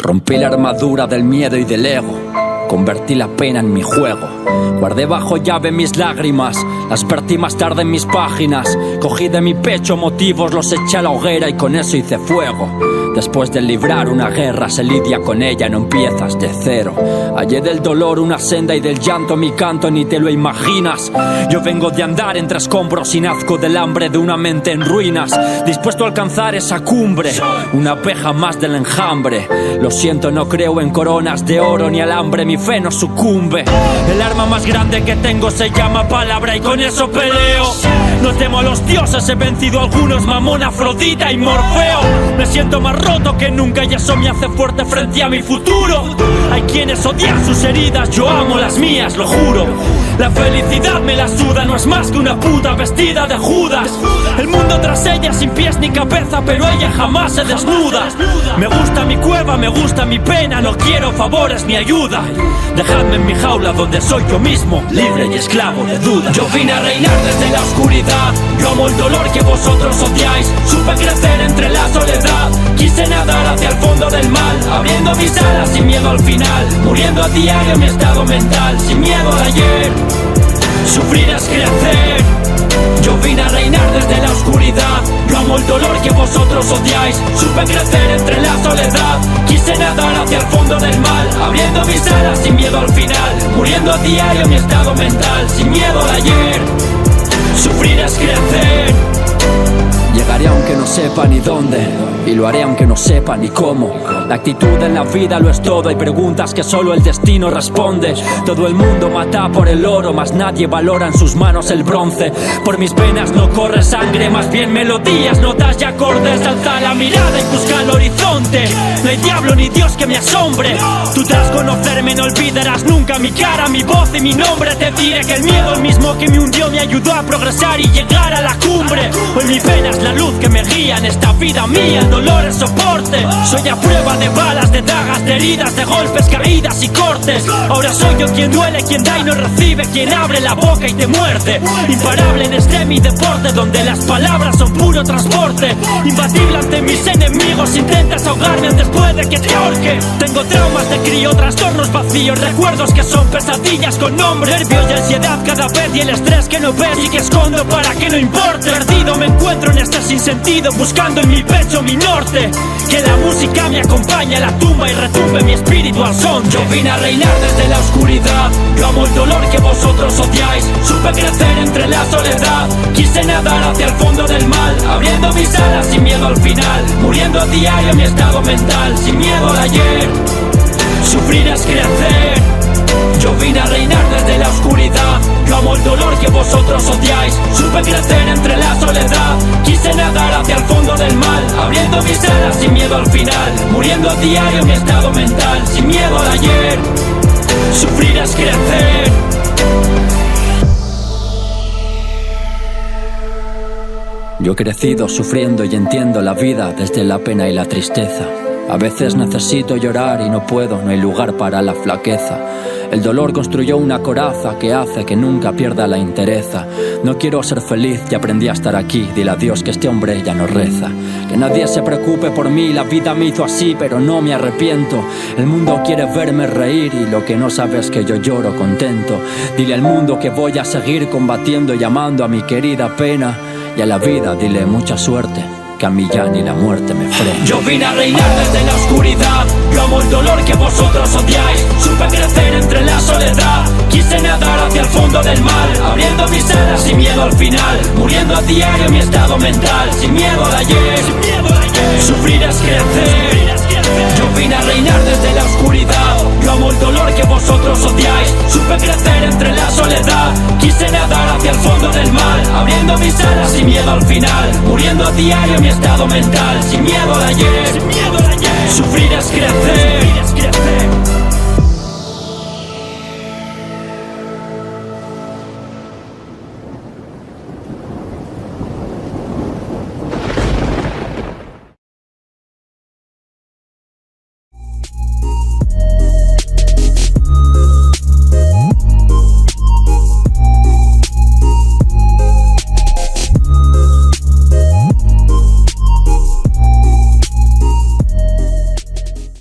Rompí la armadura del miedo y del ego, convertí la pena en mi juego. Guardé bajo llave mis lágrimas, las vertí más tarde en mis páginas. Cogí de mi pecho motivos, los eché a la hoguera y con eso hice fuego. Después de librar una guerra se lidia con ella, no empiezas de cero. Hallé del dolor una senda y del llanto mi canto, ni te lo imaginas. Yo vengo de andar entre escombros y nazco del hambre de una mente en ruinas, dispuesto a alcanzar esa cumbre, una abeja más del enjambre. Lo siento, no creo en coronas de oro ni alambre, mi fe no sucumbe. El arma más grande que tengo se llama palabra y con eso peleo. No temo a los dioses, he vencido a algunos, Mamón, Afrodita y Morfeo. Me siento más roto que nunca y eso me hace fuerte frente a mi futuro. Hay quienes odian sus heridas, yo amo las mías, lo juro. La felicidad me la suda, no es más que una puta vestida de Judas. El mundo tras ella sin pies ni cabeza, pero ella jamás se desnuda. Me gusta mi cueva, me gusta mi pena, no quiero favores ni ayuda. Dejadme en mi jaula donde soy yo mismo, libre y esclavo de duda. Yo vine a reinar desde la oscuridad, yo amo el dolor que vosotros odiáis. Supe crecer entre la soledad, quise nadar hacia el fondo del mal, abriendo mis alas sin miedo al final, muriendo a diario mi estado mental, sin miedo al ayer. Sufrir es crecer. Yo vine a reinar desde la oscuridad, yo amo el dolor que vosotros odiáis. Supe crecer entre la soledad, quise nadar hacia el fondo del mal, abriendo mis alas sin miedo al final, muriendo a diario mi estado mental, sin miedo al ayer. Sufrir es crecer. Llegaré aunque no sepa ni dónde, y lo haré aunque no sepa ni cómo. La actitud en la vida lo es todo, hay preguntas que solo el destino responde. Todo el mundo mata por el oro, mas nadie valora en sus manos el bronce. Por mis venas no corre sangre, más bien melodías, notas y acordes. Alza la mirada y busca el horizonte, no hay diablo ni Dios que me asombre. Tú tras conocerme no olvidarás nunca mi cara, mi voz y mi nombre. Te diré que el miedo, el mismo que me hundió, me ayudó a progresar y llegar a la cumbre. Hoy mi pena es la luz que me guía en esta vida mía, el dolor es soporte. Soy a prueba de balas, de dagas, de heridas, de golpes, caídas y cortes. Ahora soy yo quien duele, quien da y no recibe, quien abre la boca y te muerde. Imparable en este mi deporte, donde las palabras son puro transporte. Imbatible ante mis enemigos, intentas ahogarme antes puede que te ahorque. Tengo traumas de crío, trastornos vacíos, recuerdos que son pesadillas con nombre. Nervios y ansiedad cada vez y el estrés que no ves y que escondo para que no importe. Perdido me encuentro en este sinsentido, buscando en mi pecho mi norte. Que la música me acompañe a la tumba y retumbe mi espíritu al son. Yo vine a reinar desde la oscuridad, yo amo el dolor que vosotros odiáis. Supe crecer entre la soledad, quise nadar hacia el fondo del mal, abriendo mis alas sin miedo al final, muriendo a diario mi estado mental, sin miedo al ayer. Sufrir es crecer. Yo vine a reinar desde la oscuridad, yo amo el dolor que vosotros odiáis. Supe crecer entre la soledad, quise nadar hacia el fondo del mal, abriendo mis alas sin miedo al final, muriendo a diario mi estado mental, sin miedo al ayer. Sufrir es crecer. Yo he crecido sufriendo y entiendo la vida desde la pena y la tristeza. A veces necesito llorar y no puedo, no hay lugar para la flaqueza. El dolor construyó una coraza que hace que nunca pierda la entereza. No quiero ser feliz y aprendí a estar aquí. Dile a Dios que este hombre ya no reza. Que nadie se preocupe por mí, la vida me hizo así, pero no me arrepiento. El mundo quiere verme reír y lo que no sabe es que yo lloro contento. Dile al mundo que voy a seguir combatiendo y amando a mi querida pena. Y a la vida dile mucha suerte, que a mí ya ni la muerte me frena. Yo vine a reinar desde la oscuridad, yo amo el dolor que vosotros odiáis. Supe crecer entre la soledad, quise nadar hacia el fondo del mal, abriendo mis alas sin miedo al final, muriendo a diario mi estado mental, sin miedo al ayer. Sufrir es crecer. Yo vine a reinar desde la oscuridad, yo amo el dolor que vosotros odiáis. Supe crecer entre la soledad, quise nadar hacia el fondo del mal, abriendo mis alas sin miedo al final, muriendo a diario mi estado mental, sin miedo al ayer. Sufrir es crecer.